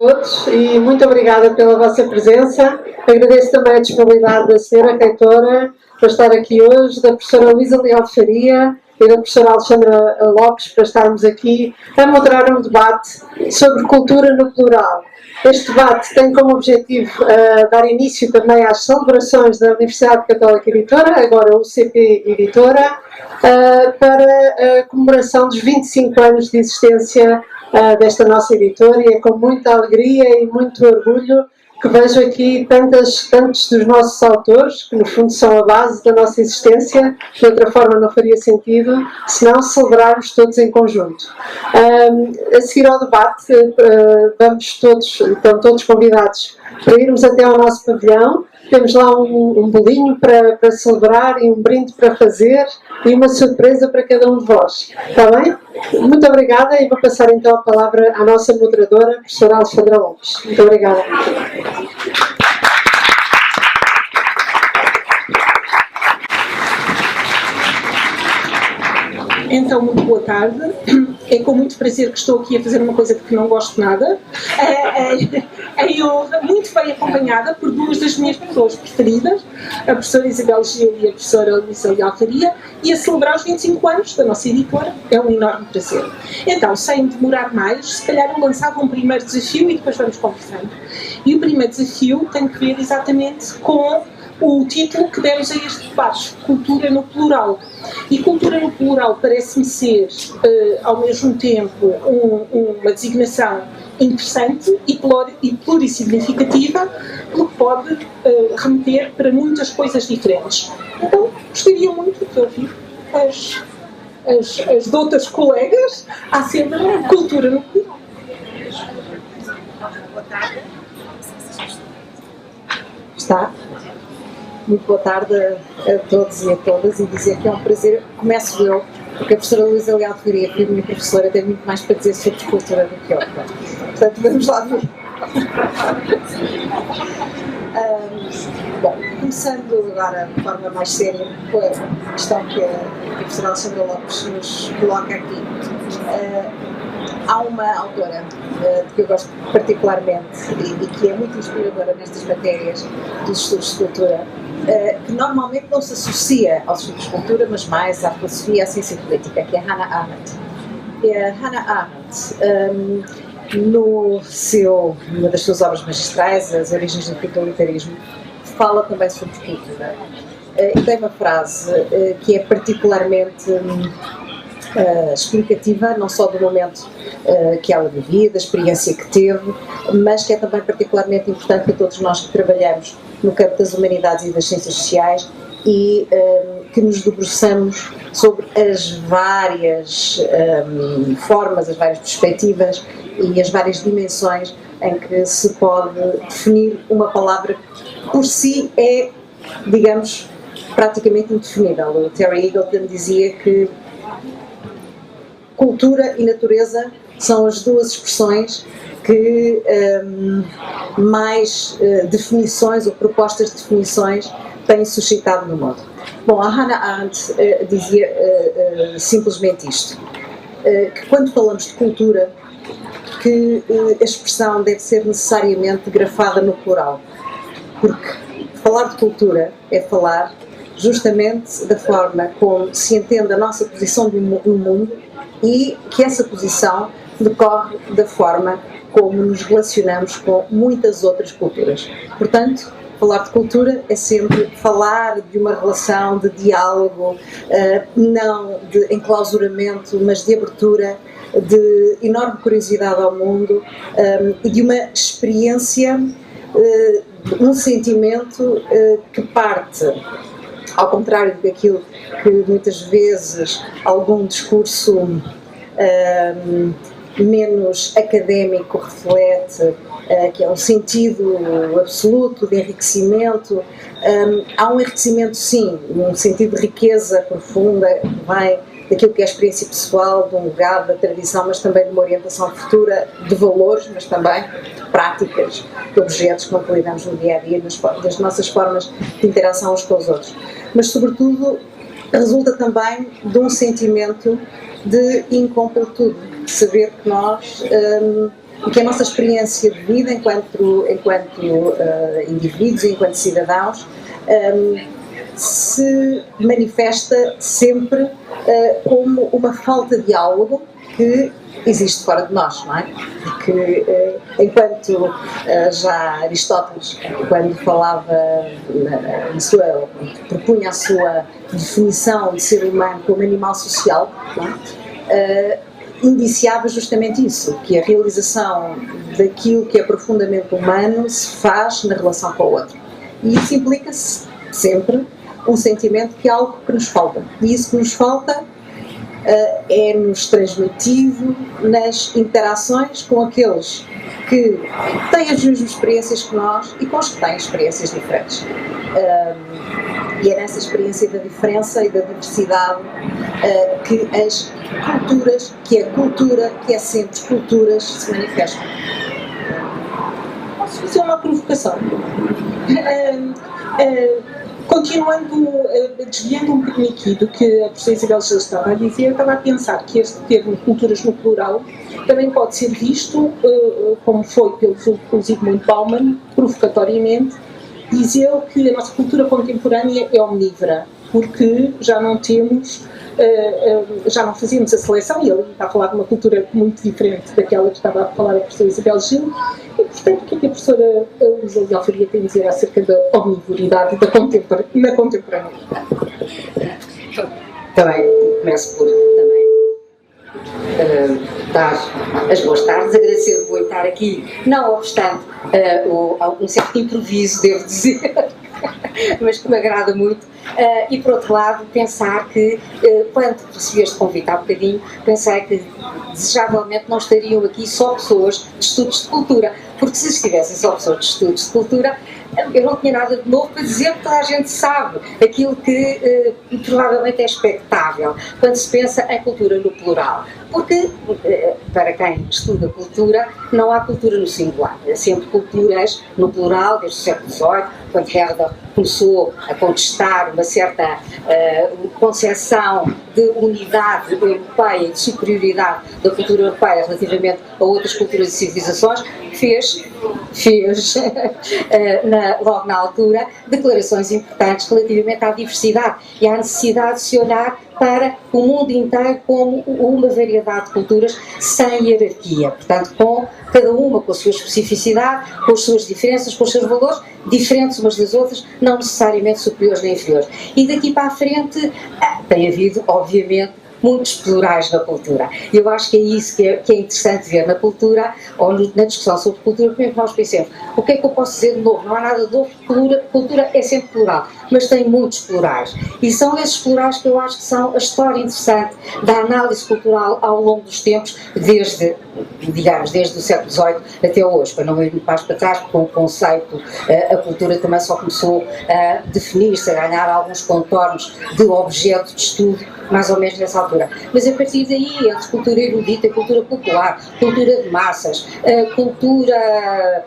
Todos e muito obrigada pela vossa presença. Agradeço também a disponibilidade da senhora reitora para estar aqui hoje, da professora Luísa Leal Faria e da professora Alexandra Lopes para estarmos aqui a moderar um debate sobre cultura no plural. Este debate tem como objetivo dar início também às celebrações da Universidade Católica Editora, agora o UCP Editora, para a comemoração dos 25 anos de existência desta nossa editora, e é com muita alegria e muito orgulho que vejo aqui tantos dos nossos autores, que no fundo são a base da nossa existência. De outra forma não faria sentido se não celebrarmos todos em conjunto. A seguir ao debate, estão todos convidados para irmos até ao nosso pavilhão. Temos lá um bolinho para celebrar e um brinde para fazer e uma surpresa para cada um de vós. Está bem? Muito obrigada e vou passar então a palavra à nossa moderadora, a professora Alexandra Lopes. Muito obrigada. Então, muito boa tarde. É com muito prazer que estou aqui a fazer uma coisa de que não gosto nada. Eu muito bem acompanhada por duas das minhas pessoas preferidas, a professora Isabel Gil e a professora Luísa Leal Faria, e a celebrar os 25 anos da nossa editora. É um enorme prazer. Então, sem demorar mais, se calhar eu lançava um primeiro desafio e depois vamos conversando. E o primeiro desafio tem que ver exatamente com o título que demos a este debate, Cultura no Plural. E cultura no plural parece-me ser, ao mesmo tempo, uma designação interessante e plurissignificativa, que pode remeter para muitas coisas diferentes. Então, gostaria muito de ouvir as doutas colegas acerca da cultura no plural. Boa tarde. Está? Muito boa tarde a todos e a todas, e dizer que é um prazer. Começo eu, porque a professora Luísa Leal Faria, que é a minha professora, tem muito mais para dizer sobre cultura do que eu. Portanto, vamos lá ver. Bom, começando agora de forma mais séria com a questão que a professora Alexandra Lopes nos coloca aqui. Há uma autora de que eu gosto particularmente e que é muito inspiradora nestas matérias dos estudos de cultura, que normalmente não se associa aos estudos de cultura, mas mais à filosofia e à ciência política, que é Hannah Arendt. Hannah Arendt, numa das suas obras magistrais, As Origens do Totalitarismo, fala também sobre cultura. E tem uma frase que é particularmente explicativa, não só do momento que ela vivia, da experiência que teve, mas que é também particularmente importante para todos nós que trabalhamos no campo das humanidades e das ciências sociais e que nos debruçamos sobre as várias formas, as várias perspectivas e as várias dimensões em que se pode definir uma palavra que por si é, digamos, praticamente indefinível. O Terry Eagleton dizia que cultura e natureza são as duas expressões que mais definições ou propostas de definições têm suscitado no mundo. Bom, a Hannah Arendt dizia simplesmente isto, que quando falamos de cultura, que a expressão deve ser necessariamente grafada no plural, porque falar de cultura é falar justamente da forma como se entende a nossa posição no mundo e que essa posição decorre da forma como nos relacionamos com muitas outras culturas. Portanto, falar de cultura é sempre falar de uma relação de diálogo, não de enclausuramento, mas de abertura, de enorme curiosidade ao mundo e de uma experiência, um sentimento que parte, ao contrário daquilo que muitas vezes algum discurso menos académico reflete, que é um sentido absoluto de enriquecimento. Há um enriquecimento, sim, um sentido de riqueza profunda que vem daquilo que é a experiência pessoal, de um legado, da tradição, mas também de uma orientação futura de valores, mas também de práticas, de objetos com que lidamos no dia a dia, das nossas formas de interação uns com os outros. Mas, sobretudo, resulta também de um sentimento de incompletude, de saber que nós e que a nossa experiência de vida enquanto indivíduos, enquanto cidadãos, se manifesta sempre como uma falta de diálogo que existe fora de nós, não é? Que enquanto já Aristóteles, quando falava propunha a sua definição de ser humano como animal social, não é? Indiciava justamente isso, que a realização daquilo que é profundamente humano se faz na relação com o outro. E isso implica-se sempre um sentimento que é algo que nos falta. E isso que nos falta é-nos transmitido nas interações com aqueles que têm as mesmas experiências que nós e com os que têm experiências diferentes. E é nessa experiência da diferença e da diversidade que as culturas, que a cultura, que é sempre culturas, se manifestam. Posso fazer uma provocação? Continuando, desviando um bocadinho aqui do que a professora Isabel Gil estava a dizer, eu estava a pensar que este termo culturas no plural também pode ser visto, como foi pelo Zygmunt Bauman, provocatoriamente, dizer que a nossa cultura contemporânea é omnívora, porque já não temos, já não fazíamos a seleção, e ele está a falar de uma cultura muito diferente daquela que estava a falar a professora Isabel Gil, e portanto o que é que a professora Luísa Leal Faria tem a dizer acerca da omnivoridade na contemporaneidade? Também começo por dar as boas tardes, agradecer muito estar aqui, não obstante um certo improviso, devo dizer, mas que me agrada muito, e por outro lado pensar que quando recebi este convite há bocadinho, pensei que desejavelmente não estariam aqui só pessoas de estudos de cultura, porque se estivessem só pessoas de estudos de cultura, eu não tinha nada de novo para dizer, porque toda a gente sabe aquilo que provavelmente é expectável quando se pensa em cultura no plural. Porque, para quem estuda cultura, não há cultura no singular. Há sempre culturas no plural, desde o século XVIII, quando Herder começou a contestar uma certa concepção de unidade europeia e de superioridade da cultura europeia relativamente a outras culturas e civilizações, fez logo na altura declarações importantes relativamente à diversidade e à necessidade de se olhar para o mundo inteiro como uma variedade de culturas sem hierarquia, portanto com cada uma com a sua especificidade, com as suas diferenças, com os seus valores, diferentes umas das outras, não necessariamente superiores nem inferiores. E daqui para a frente tem havido, obviamente, muitos plurais na cultura. E eu acho que é isso que é interessante ver na cultura, ou na discussão sobre cultura, como é que nós pensamos. O que é que eu posso dizer de novo? Não há nada de novo, cultura é sempre plural, mas tem muitos plurais. E são esses plurais que eu acho que são a história interessante da análise cultural ao longo dos tempos, desde o século XVIII até hoje, para não ir muito mais para trás, porque com o conceito a cultura também só começou a definir-se, a ganhar alguns contornos de objeto de estudo, mais ou menos nessa altura. Mas a partir daí, entre cultura erudita, cultura popular, cultura de massas, cultura,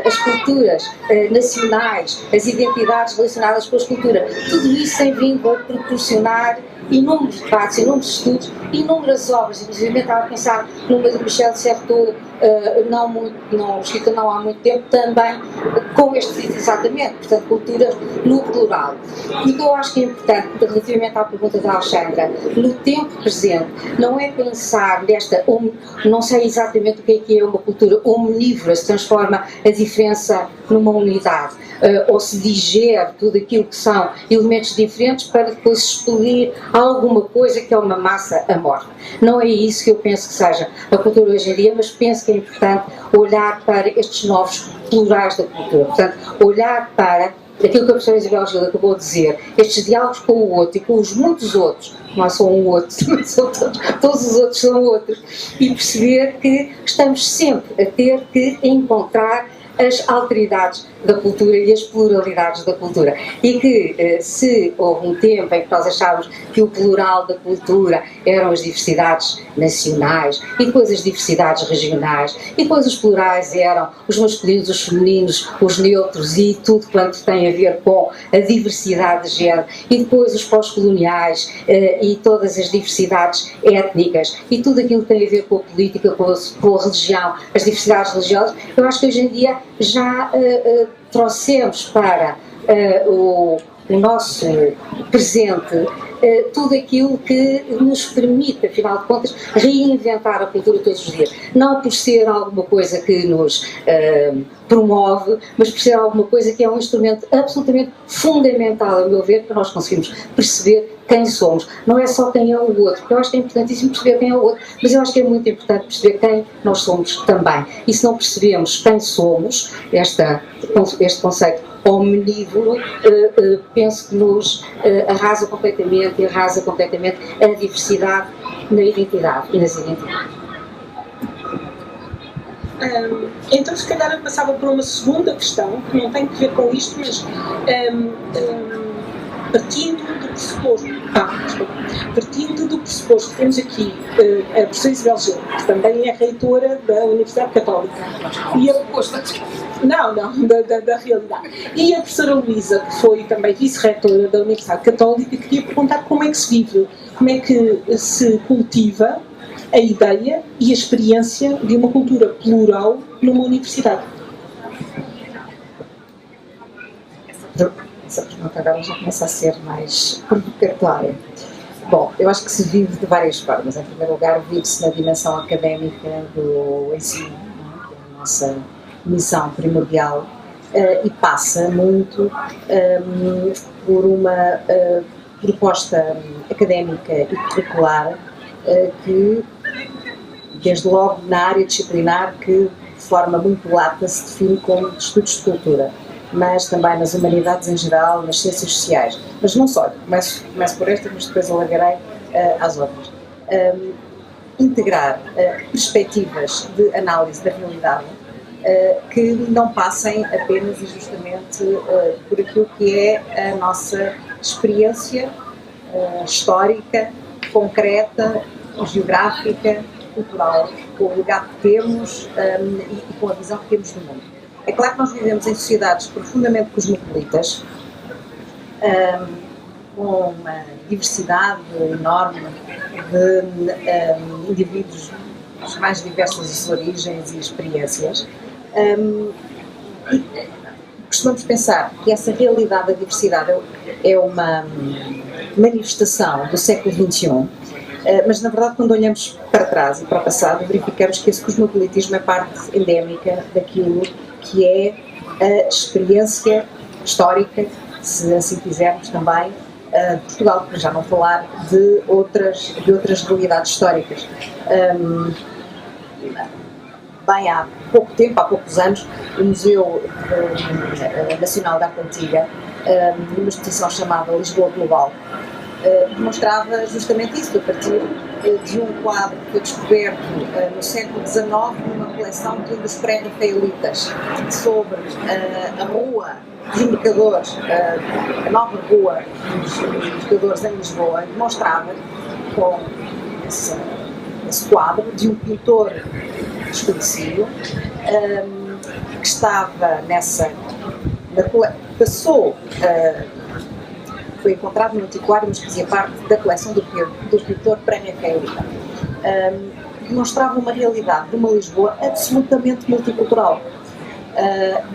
as culturas nacionais, as identidades relacionadas com as culturas, tudo isso tem vindo a proporcionar inúmeros debates, inúmeros estudos, inúmeras obras. Inclusive estava a pensar numa de Michel de Certeau, escrita não há muito tempo, também com este título exatamente, portanto, cultura no plural. E o que eu acho que é importante, relativamente à pergunta da Alexandra, no tempo presente, não é pensar nesta, não sei exatamente o que é uma cultura omnívora, se transforma a diferença numa unidade, ou se digere tudo aquilo que são elementos diferentes para depois explodir alguma coisa que é uma massa amorfa. Não é isso que eu penso que seja a cultura hoje em dia, mas penso que é importante olhar para estes novos plurais da cultura, portanto, olhar para aquilo que a professora Isabel Gil acabou de dizer, estes diálogos com o outro e com os muitos outros, não é só um outro, são todos os outros são outros, e perceber que estamos sempre a ter que encontrar as alteridades da cultura e as pluralidades da cultura. E que se houve um tempo em que nós achávamos que o plural da cultura eram as diversidades nacionais e depois as diversidades regionais e depois os plurais eram os masculinos, os femininos, os neutros e tudo quanto tem a ver com a diversidade de género e depois os pós-coloniais e todas as diversidades étnicas e tudo aquilo que tem a ver com a política, com a religião, as diversidades religiosas. Eu acho que hoje em dia já trouxemos para o nosso presente tudo aquilo que nos permite, afinal de contas, reinventar a cultura todos os dias. Não por ser alguma coisa que nos promove, mas por ser alguma coisa que é um instrumento absolutamente fundamental, a meu ver, para nós conseguirmos perceber quem somos. Não é só quem é o outro, porque eu acho que é importantíssimo perceber quem é o outro, mas eu acho que é muito importante perceber quem nós somos também. E se não percebemos quem somos, este conceito omnívoro, penso que nos arrasa completamente a diversidade na identidade e nas identidades. Então, se calhar, eu passava por uma segunda questão, que não tem que ver com isto, mas partindo do pressuposto que temos aqui a professora Isabel Gil, que também é reitora da Universidade Católica, e da realidade, e a professora Luísa, que foi também vice-reitora da Universidade Católica, queria perguntar como é que se vive, como é que se cultiva a ideia e a experiência de uma cultura plural numa universidade. Essa pergunta agora já começa a ser mais provocatória. Bom, eu acho que se vive de várias formas. Em primeiro lugar, vive-se na dimensão académica do ensino, que é a nossa missão primordial, e passa muito por uma proposta académica e curricular que, desde logo na área disciplinar, que de forma muito lata se define como estudos de cultura, mas também nas humanidades em geral, nas ciências sociais. Mas não só, começo por esta, mas depois alargarei às outras. Integrar perspectivas de análise da realidade que não passem apenas e justamente por aquilo que é a nossa experiência histórica, concreta, geográfica, cultural, com o legado que temos e com a visão que temos do mundo. É claro que nós vivemos em sociedades profundamente cosmopolitas, com uma diversidade enorme de indivíduos das mais diversas origens e experiências. E costumamos pensar que essa realidade da diversidade é uma manifestação do século XXI, mas na verdade, quando olhamos para trás e para o passado, verificamos que esse cosmopolitismo é parte endémica daquilo que é a experiência histórica, se assim quisermos também, de Portugal, para já não falar de outras realidades históricas. Bem, há pouco tempo, há poucos anos, o Museu Nacional de Arte Antiga, numa exposição chamada Lisboa Global, demonstrava justamente isso, a partir de um quadro que foi descoberto no século XIX numa coleção de um dos pré-rafaelitas sobre a rua dos mercadores, a nova rua dos mercadores em Lisboa, demonstrava com esse quadro de um pintor desconhecido que estava passou foi encontrado no antiquário, mas fazia parte da coleção do pintor pré-rafaelita. Demonstrava uma realidade de uma Lisboa absolutamente multicultural,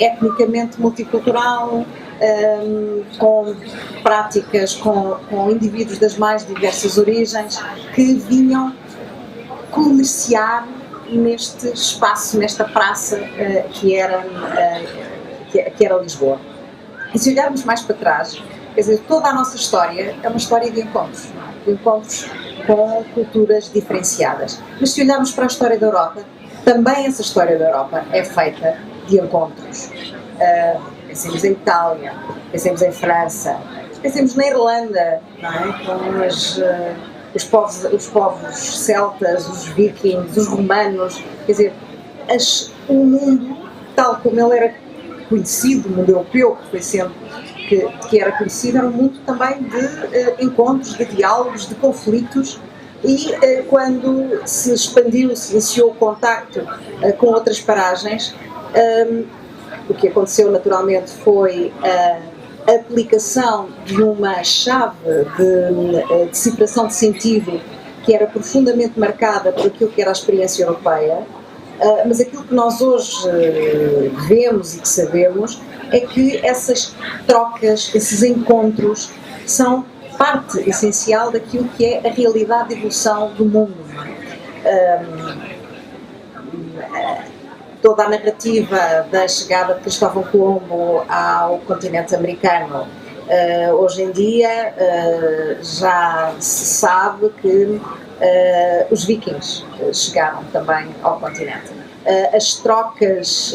etnicamente multicultural, com práticas, com indivíduos das mais diversas origens que vinham comerciar neste espaço, nesta praça que era Lisboa. E se olharmos mais para trás, quer dizer, toda a nossa história é uma história de encontros com culturas diferenciadas. Mas se olharmos para a história da Europa, também essa história da Europa é feita de encontros. Pensemos em Itália, pensemos em França, pensemos na Irlanda, não é? Com os povos celtas, os vikings, os romanos, quer dizer, o mundo tal como ele era conhecido, o mundo europeu, que foi sempre que era conhecido, era um mundo também de encontros, de diálogos, de conflitos, e quando se expandiu, se iniciou o contacto com outras paragens, o que aconteceu naturalmente foi aplicação de uma chave de decifração de sentido que era profundamente marcada por aquilo que era a experiência europeia, mas aquilo que nós hoje vemos e que sabemos é que essas trocas, esses encontros, são parte essencial daquilo que é a realidade de evolução do mundo. Toda a narrativa da chegada de Cristóvão Colombo ao continente americano, hoje em dia já se sabe que os vikings chegaram também ao continente. As trocas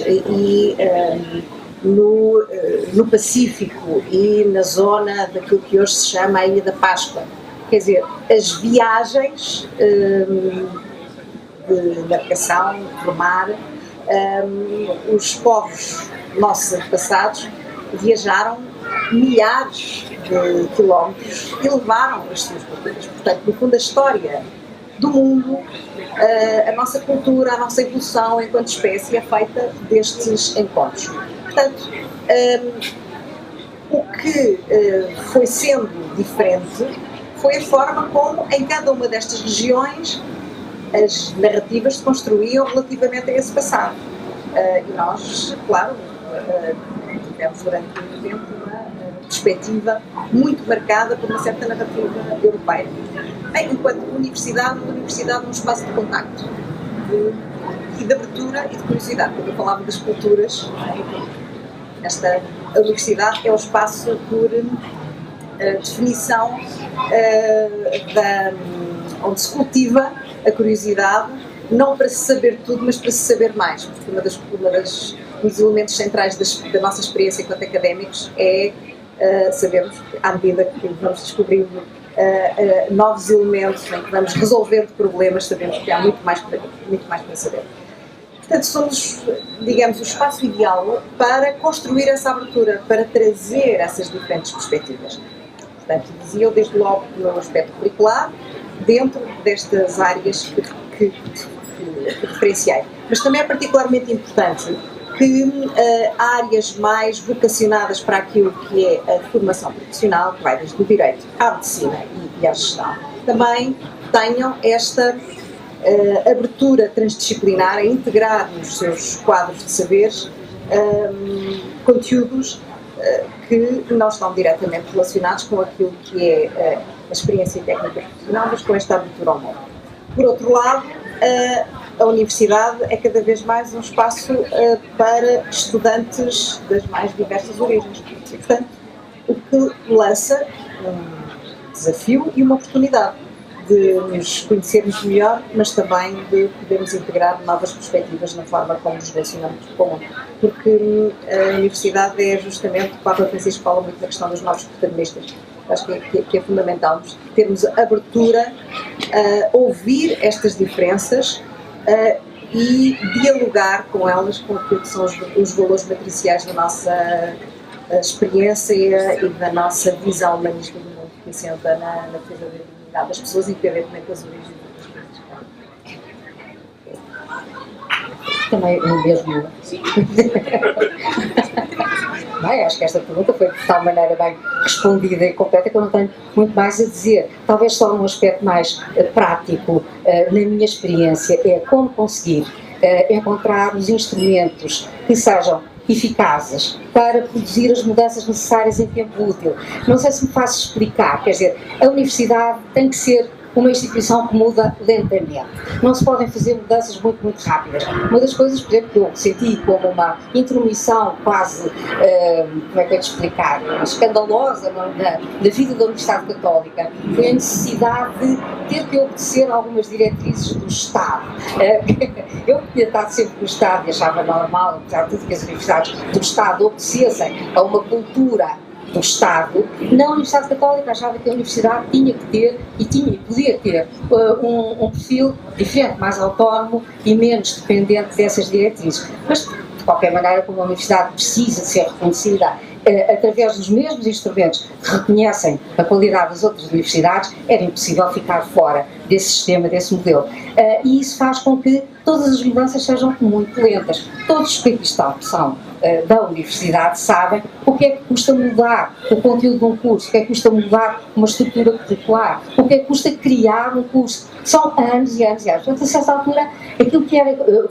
no Pacífico e na zona daquilo que hoje se chama a Ilha da Páscoa, quer dizer, as viagens de navegação, de mar, os povos nossos antepassados viajaram milhares de quilómetros e levaram as suas culturas. Portanto, no fundo, a história do mundo, a nossa cultura, a nossa evolução enquanto espécie é feita destes encontros. Portanto, o que foi sendo diferente foi a forma como, em cada uma destas regiões, as narrativas se construíam relativamente a esse passado. E nós, claro, tivemos durante muito tempo uma perspectiva muito marcada por uma certa narrativa europeia. Enquanto universidade é um espaço de contacto e de abertura e de curiosidade. Quando eu falava das culturas, a universidade é o espaço por definição onde se cultiva a curiosidade, não para se saber tudo, mas para se saber mais, porque um dos elementos centrais da nossa experiência enquanto académicos é sabermos, à medida que vamos descobrindo novos elementos, em que vamos resolvendo problemas, sabemos que há muito mais para saber. Portanto, somos, digamos, o espaço ideal para construir essa abertura, para trazer essas diferentes perspectivas. Portanto, dizia eu desde logo no aspecto curricular, dentro destas áreas que referenciei. Mas também é particularmente importante que áreas mais vocacionadas para aquilo que é a formação profissional, que vai desde o direito à medicina e à gestão, também tenham esta abertura transdisciplinar a integrar nos seus quadros de saberes conteúdos que não estão diretamente relacionados com aquilo que é a experiência técnica profissional, mas com esta abertura ao mundo. Por outro lado, a universidade é cada vez mais um espaço para estudantes das mais diversas origens. E, portanto, o que lança um desafio e uma oportunidade de nos conhecermos melhor, mas também de podermos integrar novas perspectivas na forma como nos relacionamos com o mundo. Porque a universidade é justamente, o Papa Francisco fala muito na questão dos novos protagonistas. Acho que é fundamental termos abertura a ouvir estas diferenças e dialogar com elas, com aquilo que são os valores matriciais da nossa experiência e da nossa visão humanista do mundo, que assenta na defesa da dignidade das pessoas, independentemente das origens das coisas. Também o mesmo. Bem, acho que esta pergunta foi de tal maneira bem respondida e completa que eu não tenho muito mais a dizer. Talvez só um aspecto mais prático, na minha experiência, é como conseguir encontrar os instrumentos que sejam eficazes para produzir as mudanças necessárias em tempo útil. Não sei se me faço explicar, quer dizer, a universidade tem que ser uma instituição que muda lentamente. Não se podem fazer mudanças muito rápidas. Uma das coisas, por exemplo, que eu senti como uma intromissão quase, como é que eu te explicar, escandalosa na vida da Universidade Católica, foi a necessidade de ter que obedecer a algumas diretrizes do Estado. Eu tinha estado sempre no Estado e achava normal, apesar de tudo, que as universidades do Estado obedecessem a uma cultura do Estado. Na Universidade Católica achava que a Universidade tinha que ter e podia ter um perfil diferente, mais autónomo e menos dependente dessas diretrizes. Mas, de qualquer maneira, como a Universidade precisa de ser reconhecida através dos mesmos instrumentos que reconhecem a qualidade das outras universidades, era impossível ficar fora desse sistema, desse modelo. E isso faz com que todas as mudanças sejam muito lentas. Todos os que aqui estão são da universidade sabem o que é que custa mudar o conteúdo de um curso, o que é que custa mudar uma estrutura curricular, o que é que custa criar um curso. São anos e anos e anos. Portanto, a certa altura, aquilo que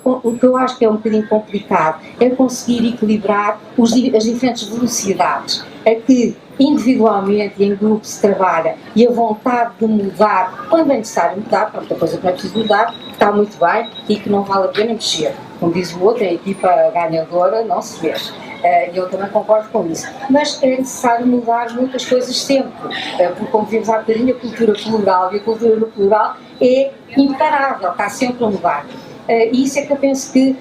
o que eu acho que é um bocadinho complicado é conseguir equilibrar as diferentes velocidades a que individualmente e em grupo se trabalha, e a vontade de mudar, quando é necessário mudar, porque muita coisa que não é preciso mudar, está muito bem e que não vale a pena mexer. Como diz o outro, a equipa ganhadora não se mexe. E eu também concordo com isso. Mas é necessário mudar muitas coisas sempre, porque como vimos há bocadinho, a cultura plural, e a cultura no plural é imparável, está sempre a mudar. E isso é que eu penso que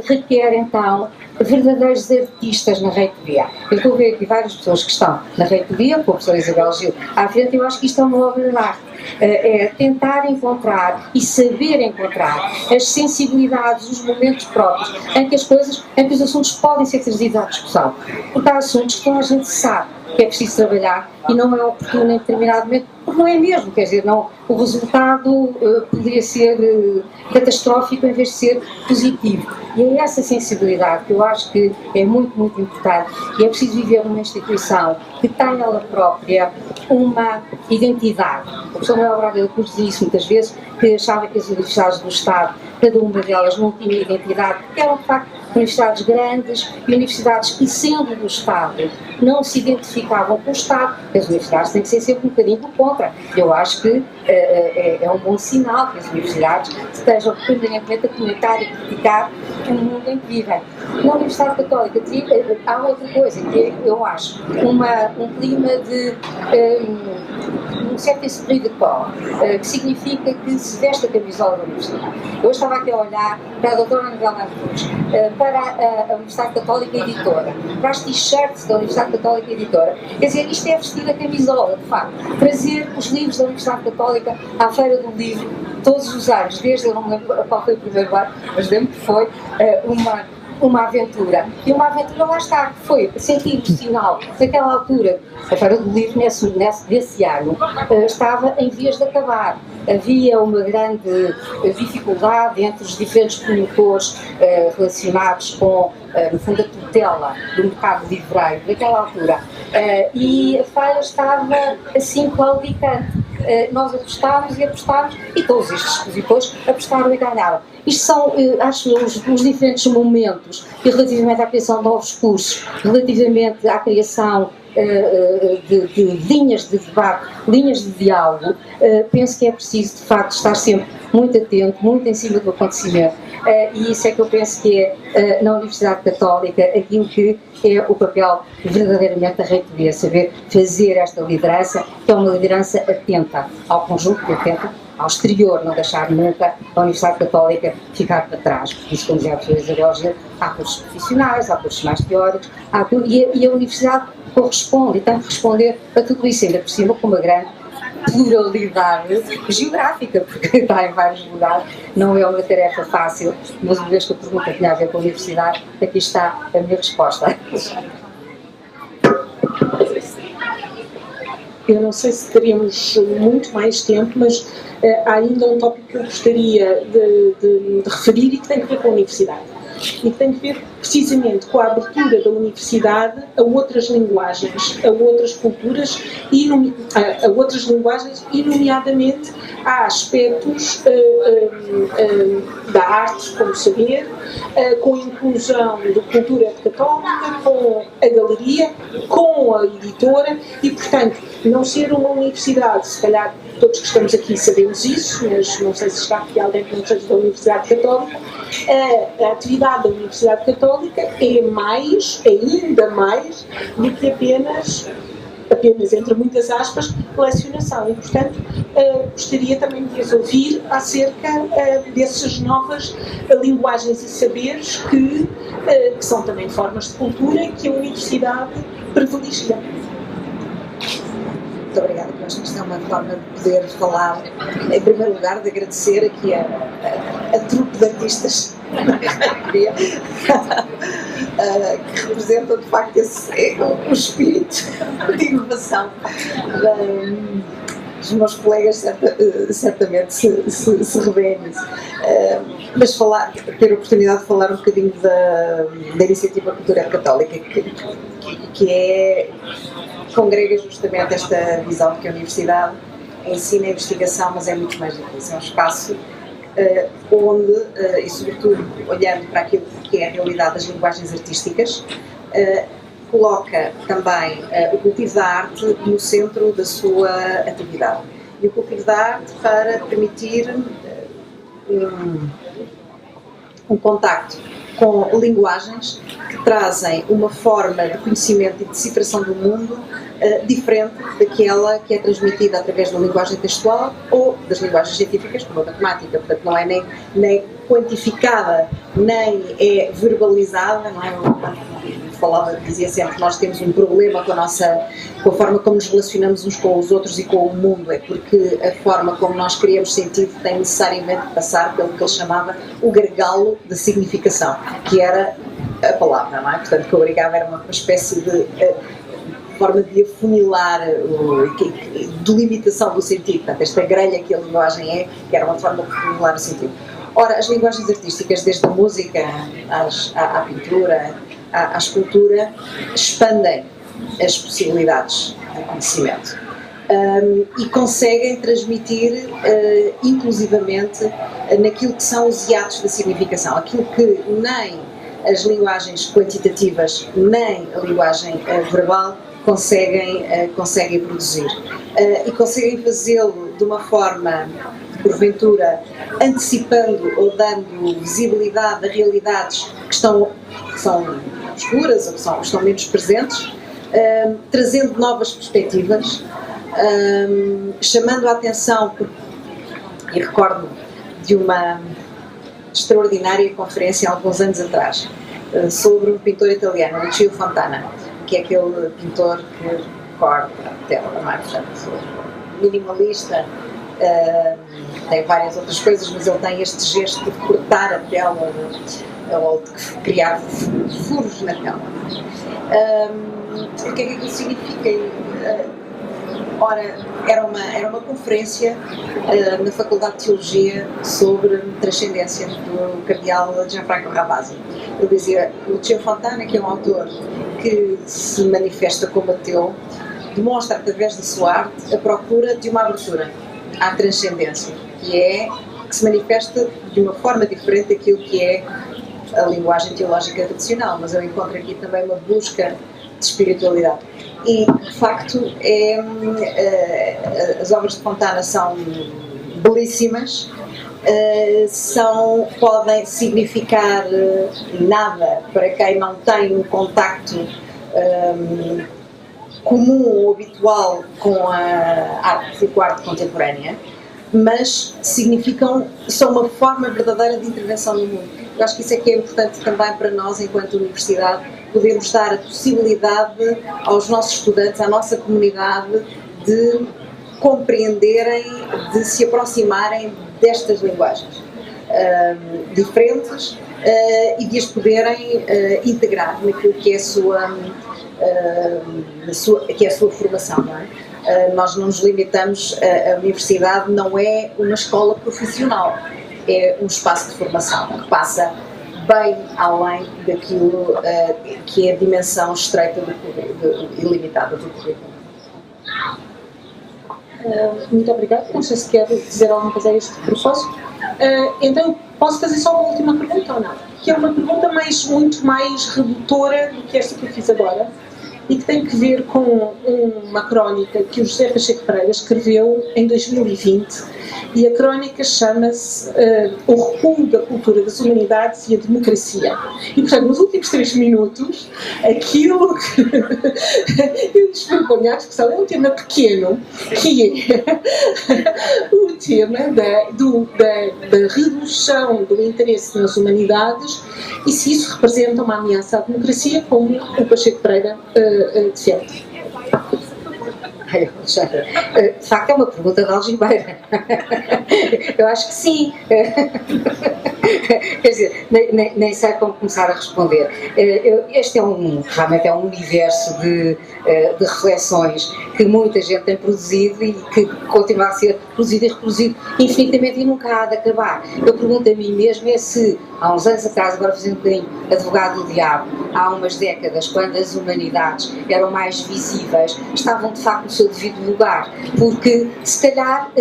requer, então, verdadeiros artistas na reitoria. Eu estou a ver aqui várias pessoas que estão na reitoria, com a professora Isabel Gil à frente, eu acho que isto é uma obra de arte. É tentar encontrar e saber encontrar as sensibilidades, os momentos próprios em que os assuntos podem ser trazidos à discussão. Porque há assuntos que toda a gente sabe que é preciso trabalhar e não é oportuno em determinado momento, porque não é mesmo, quer dizer, não, o resultado poderia ser catastrófico em vez de ser positivo. E é essa sensibilidade que eu acho que é muito, muito importante, e é preciso viver numa instituição que tem ela própria uma identidade. O professor Manuel Braga da Cruz disse muitas vezes que achava que as universidades do Estado, cada uma delas não tinha identidade, porque eram de facto universidades grandes e universidades que, sendo do Estado, não se identificavam com o Estado. As universidades têm que ser sempre um bocadinho do contra. Eu acho que é um bom sinal que as universidades estejam permanentemente a comentar e criticar o mundo em que vivem. Na Universidade Católica há outra coisa, que é, eu acho, um clima de um certo esprit de corps, que significa que se veste a camisola da universidade. Eu estava aqui a olhar para a doutora Anabela Cruz, para a Universidade Católica Editora, para as t-shirts da Universidade Católica Editora. Quer dizer, isto é vestir a camisola, de facto. Trazer os livros da Universidade Católica à Feira do Livro todos os anos, desde, eu não me lembro qual foi o primeiro ano, mas lembro que foi uma aventura. E uma aventura, lá está, que foi sentir o sinal. Naquela altura, a Feira do Livro, nesse ano, estava em vias de acabar. Havia uma grande dificuldade entre os diferentes promotores relacionados com, no fundo, a tutela do mercado livreiro daquela altura. E a feira estava assim claudicante. Nós apostámos e todos estes expositores apostaram e ganharam. Isto são, acho eu, os diferentes momentos que, relativamente à criação de novos cursos, relativamente à criação de linhas de debate, linhas de diálogo, penso que é preciso, de facto, estar sempre muito atento, muito em cima do acontecimento. E isso é que eu penso que é, na Universidade Católica, aquilo que é o papel verdadeiramente da reitoria, saber fazer esta liderança, que é uma liderança atenta ao conjunto, atenta ao exterior, não deixar nunca a Universidade Católica ficar para trás. Porque isso, como dizia a professora Isabel Gil, há cursos profissionais, há cursos mais teóricos, e a Universidade corresponde e tem que responder a tudo isso, ainda por cima com uma grande pluralidade geográfica, porque está em vários lugares, não é uma tarefa fácil, mas uma vez que a pergunta tinha a ver com a universidade, aqui está a minha resposta. Eu não sei se teríamos muito mais tempo, mas há ainda um tópico que eu gostaria de referir e que tem a ver com a universidade. E que tem a ver precisamente com a abertura da universidade a outras linguagens, a outras culturas e a outras linguagens, e nomeadamente a aspectos da arte como saber, com a inclusão da cultura católica, com a galeria, com a editora e, portanto, não ser uma universidade, se calhar todos que estamos aqui sabemos isso, mas não sei se está aqui alguém que não seja da Universidade Católica. A atividade da Universidade Católica é mais, ainda mais, do que apenas entre muitas aspas, lecionação. E, portanto, gostaria também de vos ouvir acerca dessas novas linguagens e saberes que são também formas de cultura e que a Universidade privilegia. Muito obrigada por esta questão, uma forma de poder falar, em primeiro lugar, de agradecer aqui a trupe de artistas que representam, de facto, o espírito de inovação. Os meus colegas certamente se revêem nisso. Mas ter a oportunidade de falar um bocadinho da Iniciativa Cultura Católica, que congrega justamente esta visão de que a Universidade ensina a investigação, mas é muito mais do que isso. É um espaço onde, e sobretudo olhando para aquilo que é a realidade das linguagens artísticas, coloca também o cultivo da arte no centro da sua atividade. E o cultivo da arte para permitir um contacto com linguagens que trazem uma forma de conhecimento e de decifração do mundo diferente daquela que é transmitida através da linguagem textual ou das linguagens científicas, como a matemática. Portanto, não é nem quantificada, nem é verbalizada, não é? Dizia sempre que nós temos um problema com a forma como nos relacionamos uns com os outros e com o mundo, é porque a forma como nós criamos sentido tem necessariamente de passar pelo que ele chamava o gargalo da significação, que era a palavra, não é? Portanto, que obrigava era uma espécie de forma de afunilar, de limitação do sentido, portanto, esta grelha que a linguagem é, que era uma forma de afunilar o sentido. Ora, as linguagens artísticas, desde a música à pintura, à escultura, expandem as possibilidades de conhecimento e conseguem transmitir inclusivamente naquilo que são os hiatos da significação, aquilo que nem as linguagens quantitativas nem a linguagem verbal conseguem produzir e conseguem fazê-lo de uma forma, porventura, antecipando ou dando visibilidade a realidades que são obscuras ou que estão menos presentes, trazendo novas perspectivas, chamando a atenção, e recordo de uma extraordinária conferência há alguns anos atrás, sobre um pintor italiano, Lucio Fontana, que é aquele pintor que recorda a tela, não é? Portanto, minimalista, tem várias outras coisas, mas ele tem este gesto de cortar a tela ou de criar furos na tela. O que é que aquilo significa? Ora, era uma conferência na Faculdade de Teologia sobre transcendência do cardeal Gianfranco Ravasi. Ele dizia, Lucio Fontana, que é um autor que se manifesta como ateu, demonstra através da sua arte a procura de uma abertura à transcendência, que se manifesta de uma forma diferente daquilo que é a linguagem teológica tradicional, mas eu encontro aqui também uma busca de espiritualidade. E, de facto, as obras de Fontana são belíssimas, podem significar nada para quem não tem um contacto comum ou habitual com a arte e com a arte contemporânea, mas são uma forma verdadeira de intervenção no mundo. Eu acho que isso é que é importante também para nós, enquanto universidade, podermos dar a possibilidade aos nossos estudantes, à nossa comunidade, de compreenderem, de se aproximarem destas linguagens diferentes e de as poderem integrar naquilo que é a sua formação, não é? Nós não nos limitamos, a universidade não é uma escola profissional, é um espaço de formação que passa bem além daquilo que é a dimensão estreita e limitada do currículo. Muito obrigada. Não sei se quer dizer alguma coisa a este propósito. Então, posso fazer só uma última pergunta ou não? Que é uma pergunta muito mais redutora do que esta que eu fiz agora e que tem que ver com uma crónica que o José Pacheco Pereira escreveu em 2020 e a crónica chama-se O Recuo da Cultura das Humanidades e a Democracia. E, portanto, nos últimos 3 minutos, aquilo que eu lhes proponho à discussão é um tema pequeno, que é o tema da redução do interesse nas humanidades e se isso representa uma ameaça à democracia, como o Pacheco Pereira defende. Ai, Alexandra, de facto é uma pergunta de algibeira. Eu acho que sim. Quer dizer, nem sei como começar a responder. Este realmente é um universo de reflexões que muita gente tem produzido e que continua a ser produzido e reproduzido infinitamente e nunca há de acabar. Eu pergunto a mim mesmo é se, há uns anos atrás, agora fazendo um bocadinho advogado do diabo, há umas décadas, quando as humanidades eram mais visíveis, estavam de facto no seu devido lugar, porque se calhar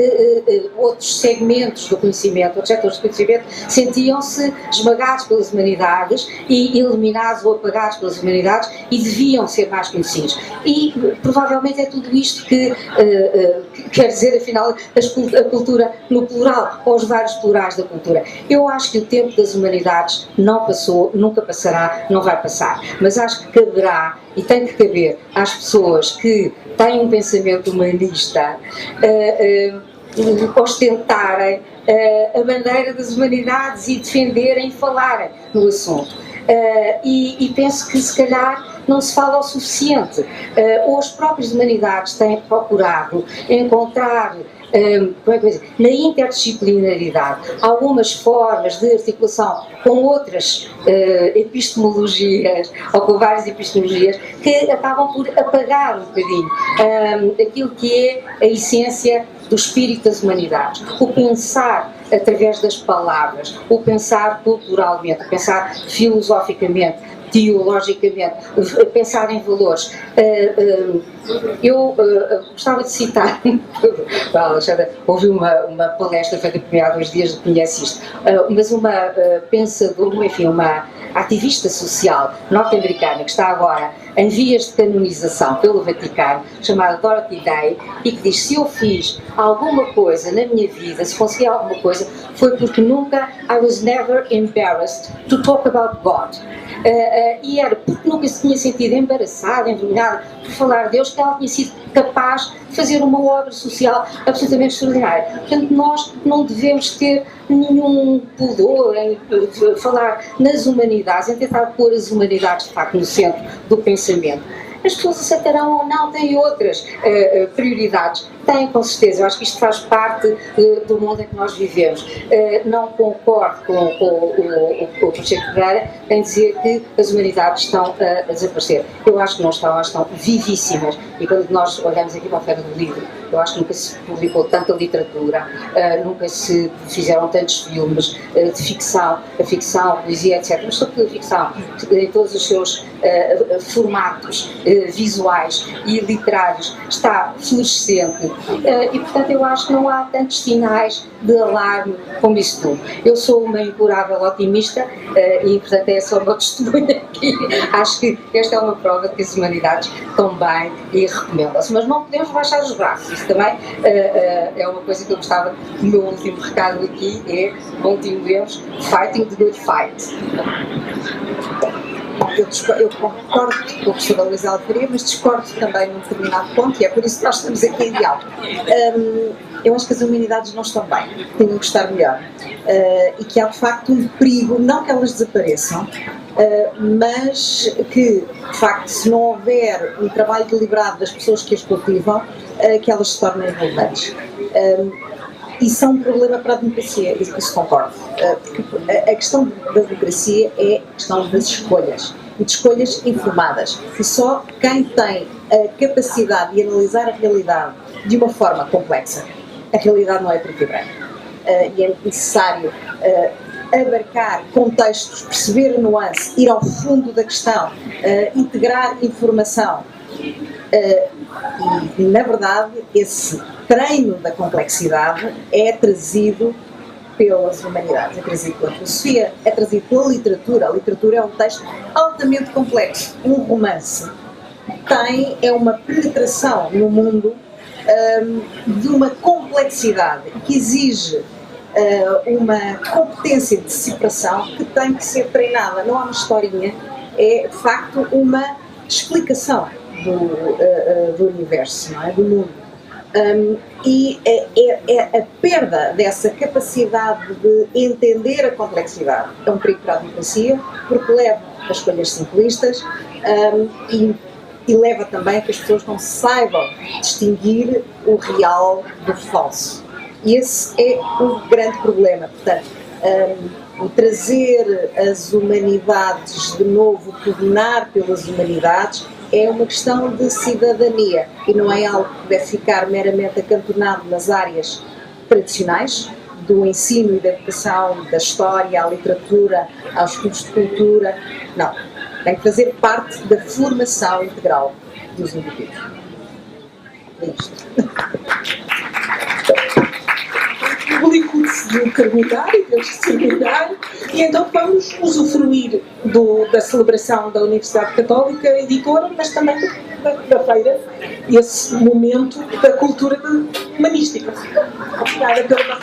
outros segmentos do conhecimento, outros setores do conhecimento, sentiam-se esmagados pelas humanidades e eliminados ou apagados pelas humanidades e deviam ser mais conhecidos. E provavelmente é tudo isto que quer dizer, afinal, a cultura no plural, ou os vários plurais da cultura. Eu acho que o tempo das humanidades não passou, nunca passará, não vai passar, mas acho que caberá e tem que caber às pessoas que têm um pensamento humanista ostentarem a bandeira das humanidades e defenderem e falarem no assunto. E penso que se calhar não se fala o suficiente. Ou as próprias humanidades têm procurado encontrar na interdisciplinaridade algumas formas de articulação com outras epistemologias ou com várias epistemologias que acabam por apagar um bocadinho aquilo que é a essência do espírito das humanidades, o pensar através das palavras, o pensar culturalmente, o pensar filosoficamente, teologicamente, pensar em valores. Eu gostava de citar, Alexandra, houve uma palestra feita por mim há 2 dias, conhece isto, mas uma pensadora, enfim, uma ativista social norte-americana que está agora em vias de canonização pelo Vaticano, chamada Dorothy Day, e que diz: se eu fiz alguma coisa na minha vida, se consegui alguma coisa, foi porque nunca, I was never embarrassed to talk about God. E era porque nunca se tinha sentido embaraçada, envergonhada por falar de Deus, que ela tinha sido capaz de fazer uma obra social absolutamente extraordinária. Portanto, nós não devemos ter nenhum pudor em falar nas humanidades, em tentar pôr as humanidades de facto no centro do pensamento. As pessoas aceitarão ou não, têm outras prioridades. Têm, com certeza. Eu acho que isto faz parte do mundo em que nós vivemos. Não concordo com o Pacheco Pereira em dizer que as humanidades estão a desaparecer. Eu acho que não estão, elas estão vivíssimas. E quando nós olhamos aqui para a Feira do Livro, eu acho que nunca se publicou tanta literatura, nunca se fizeram tantos filmes de ficção, a ficção, a poesia, etc. Mas sobretudo a ficção, em todos os seus formatos visuais e literários, está florescente. E, portanto, eu acho que não há tantos sinais de alarme como isso tudo. Eu sou uma incurável otimista e, portanto, é só uma testemunha aqui. Acho que esta é uma prova de que as humanidades estão bem e recomendam-se. Mas não podemos baixar os braços. Isso também é uma coisa que eu gostava. O meu último recado aqui é: continuemos fighting the good fight. Eu concordo com a professora Luísa Alvaria, mas discordo também num determinado ponto, e é por isso que nós estamos aqui em diálogo. Eu acho que as humanidades não estão bem, tinham que estar melhor, e que há de facto um perigo, não que elas desapareçam, mas que, de facto, se não houver um trabalho deliberado das pessoas que as cultivam, que elas se tornem relevantes. E são um problema para a democracia, isso concordo, porque a questão da democracia é a questão das escolhas, e de escolhas informadas, e só quem tem a capacidade de analisar a realidade de uma forma complexa, a realidade não é preto e branco, e é necessário abarcar contextos, perceber a nuance, ir ao fundo da questão, integrar informação. E, na verdade, esse treino da complexidade é trazido pelas humanidades, é trazido pela filosofia, é trazido pela literatura. A literatura é um texto altamente complexo. Um romance é uma penetração no mundo de uma complexidade que exige uma competência de decifração que tem que ser treinada. Não há uma historinha, é de facto uma explicação do universo, não é? Do mundo. E a perda dessa capacidade de entender a complexidade é um perigo para a democracia, porque leva a escolhas simplistas e e leva também a que as pessoas não saibam distinguir o real do falso. E esse é um grande problema. Portanto, o trazer as humanidades de novo, pugnar pelas humanidades, é uma questão de cidadania e não é algo que deve ficar meramente acantonado nas áreas tradicionais, do ensino e da educação, da história, à literatura, aos cursos de cultura. Não, tem que fazer parte da formação integral dos indivíduos. É isto. O público decidiu terminar e temos que terminar, e então vamos usufruir da celebração da Universidade Católica Editora, mas também da feira, esse momento da cultura humanística. Obrigada pela